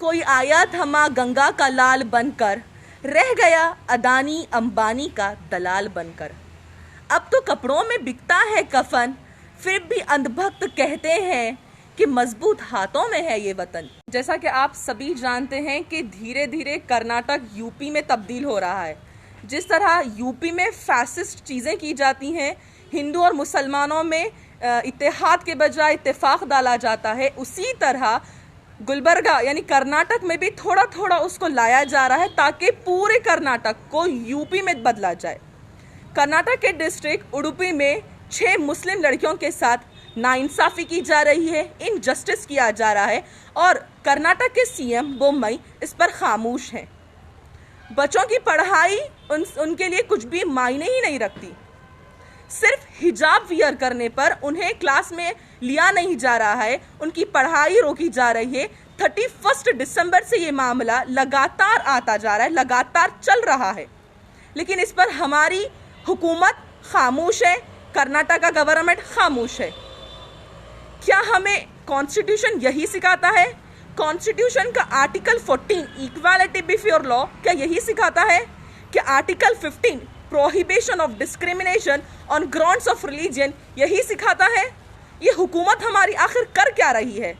कोई आया थमा गंगा का लाल बनकर, रह गया अदानी अंबानी का दलाल बनकर। अब तो कपड़ों में बिकता है कफन, फिर भी अंधभक्त कहते हैं कि मजबूत हाथों में है ये वतन। जैसा कि आप सभी जानते हैं कि धीरे धीरे कर्नाटक यूपी में तब्दील हो रहा है। जिस तरह यूपी में फैसिस्ट चीज़ें की जाती हैं, हिंदू और मुसलमानों में इत्तेहाद के बजाय इत्तेफाक डाला जाता है, उसी तरह गुलबर्गा यानी कर्नाटक में भी थोड़ा थोड़ा उसको लाया जा रहा है ताकि पूरे कर्नाटक को यूपी में बदला जाए। कर्नाटक के डिस्ट्रिक्ट उडुपी में 6 मुस्लिम लड़कियों के साथ नाइंसाफ़ी की जा रही है, इनजस्टिस किया जा रहा है और कर्नाटक के सीएम बोम्मई इस पर खामोश हैं। बच्चों की पढ़ाई उनके लिए कुछ भी मायने ही नहीं रखती। सिर्फ हिजाब वियर करने पर उन्हें क्लास में लिया नहीं जा रहा है, उनकी पढ़ाई रोकी जा रही है। 31 दिसंबर से ये मामला लगातार आता जा रहा है, लगातार चल रहा है, लेकिन इस पर हमारी हुकूमत खामोश है, कर्नाटक का गवर्नमेंट खामोश है। क्या हमें कॉन्स्टिट्यूशन यही सिखाता है? कॉन्स्टिट्यूशन का आर्टिकल 14 इक्वालिटी बिफोर लॉ क्या यही सिखाता है? क्या article 15 prohibition of discrimination on grounds of religion यही सिखाता है? ये हुकूमत हमारी आखिर कर क्या रही है?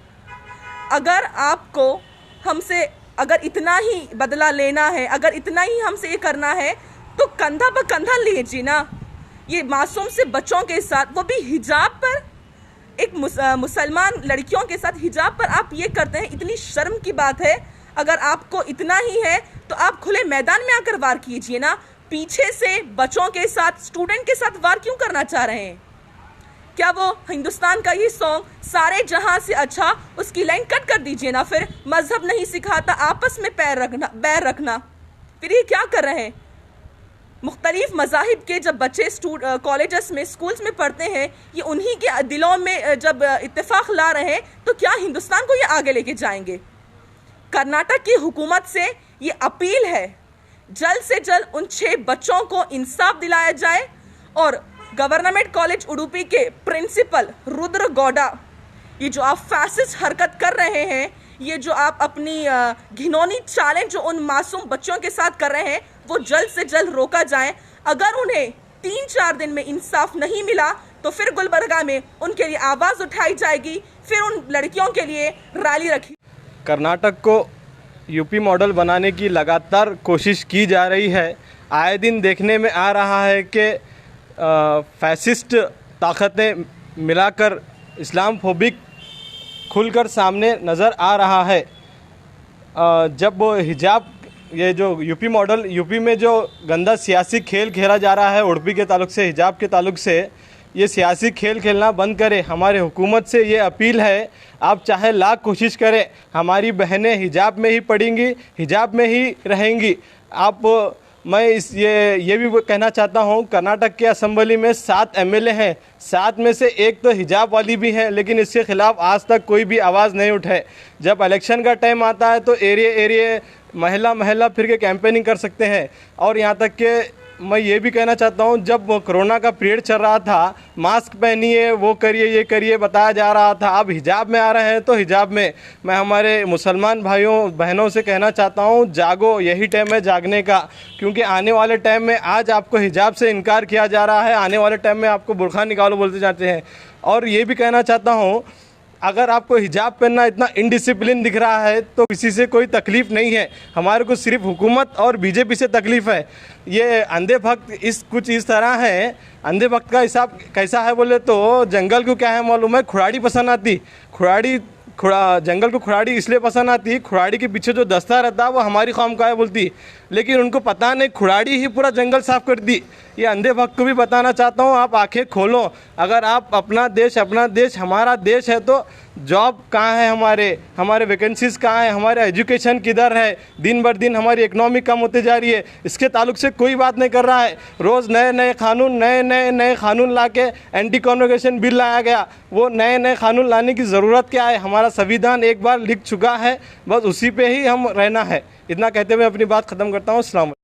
अगर आपको हमसे अगर इतना ही बदला लेना है, अगर इतना ही हमसे ये करना है, तो कंधा पर कंधा लीजिए ना। ये मासूम से बच्चों के साथ, वो भी हिजाब पर, एक मुसलमान लड़कियों के साथ हिजाब पर आप ये करते हैं, इतनी शर्म की बात है। अगर आपको इतना ही है तो आप खुले मैदान में आकर वार कीजिए ना। पीछे से बच्चों के साथ, स्टूडेंट के साथ वार क्यों करना चाह रहे हैं? क्या वो हिंदुस्तान का ये सॉन्ग सारे जहां से अच्छा, उसकी लाइन कट कर दीजिए ना। फिर मजहब नहीं सिखाता आपस में बैर रखना, फिर ये क्या कर रहे हैं? मुख्तलिफ मज़ाहिब के जब बच्चे कॉलेजेस में, स्कूल्स में पढ़ते हैं, ये उन्हीं के दिलों में जब इत्तेफाक ला रहे हैं, तो क्या हिंदुस्तान को ये आगे लेके जाएंगे? कर्नाटक की हुकूमत से ये अपील है, जल्द से जल्द उन 6 बच्चों को इंसाफ दिलाया जाए और गवर्नमेंट कॉलेज उडुपी के प्रिंसिपल रुद्र गौड़ा, ये जो आप फैसिस्ट हरकत कर रहे हैं, ये जो आप अपनी घिनौनी चालें जो उन मासूम बच्चों के साथ कर रहे हैं, वो जल्द से जल्द रोका जाए। अगर उन्हें 3-4 दिन में इंसाफ नहीं मिला तो फिर गुलबर्गा में उनके लिए आवाज़ उठाई जाएगी, फिर उन लड़कियों के लिए रैली रखी। कर्नाटक को यूपी मॉडल बनाने की लगातार कोशिश की जा रही है। आए दिन देखने में आ रहा है कि फैसिस्ट ताकतें मिलाकर इस्लामफोबिक खुलकर सामने नज़र आ रहा है। जब वो हिजाब, ये जो यूपी मॉडल, यूपी में जो गंदा सियासी खेल खेला जा रहा है उडुपी के ताल्लुक से, हिजाब के ताल्लुक से, ये सियासी खेल खेलना बंद करें। हमारे हुकूमत से ये अपील है, आप चाहे लाख कोशिश करें, हमारी बहनें हिजाब में ही पढ़ेंगी, हिजाब में ही रहेंगी। मैं ये भी कहना चाहता हूँ, कर्नाटक के असेंबली में 7 एमएलए हैं, 7 में से एक तो हिजाब वाली भी है, लेकिन इसके ख़िलाफ़ आज तक कोई भी आवाज़ नहीं उठाए। जब इलेक्शन का टाइम आता है तो एरिया महल्ला महल्ला फिर के कैंपेनिंग कर सकते हैं। और यहाँ तक कि मैं ये भी कहना चाहता हूँ, जब कोरोना का पीरियड चल रहा था, मास्क पहनिए, वो करिए, ये करिए बताया जा रहा था। अब हिजाब में आ रहे हैं तो हिजाब में। मैं हमारे मुसलमान भाइयों बहनों से कहना चाहता हूँ, जागो, यही टाइम है जागने का, क्योंकि आने वाले टाइम में आज आपको हिजाब से इनकार किया जा रहा है, आने वाले टाइम में आपको बुर्खा निकालो बोलते जाते हैं। और ये भी कहना चाहता हूँ, अगर आपको हिजाब पहनना इतना इनडिसिप्लिन दिख रहा है तो किसी से कोई तकलीफ़ नहीं है, हमारे को सिर्फ हुकूमत और बीजेपी से तकलीफ़ है। ये अंधे भक्त कुछ इस तरह है। अंधे भक्त का हिसाब कैसा है बोले तो, जंगल को क्या है मालूम है, खुराड़ी पसंद आती। जंगल को खुराड़ी इसलिए पसंद आती, खुराड़ी के पीछे जो दस्ता रहता है वो हमारी कौम का है बोलती, लेकिन उनको पता नहीं खुराड़ी ही पूरा जंगल साफ कर दी। ये अंधे भक्त को भी बताना चाहता हूँ, आप आंखें खोलो। अगर आप अपना देश हमारा देश है तो जॉब कहाँ है, हमारे वैकेंसीज़ कहाँ है, हमारे एजुकेशन किधर है? दिन बर दिन हमारी इकनॉमी कम होती जा रही है, इसके ताल्लुक से कोई बात नहीं कर रहा है। रोज़ नए कानून ला के एंटी कॉन्वोकेशन बिल लाया गया। वो नए कानून लाने की ज़रूरत क्या है? हमारा संविधान एक बार लिख चुका है, बस उसी पे ही हम रहना है। इतना कहते हुए अपनी बात ख़त्म करता हूँ। अस्सलाम।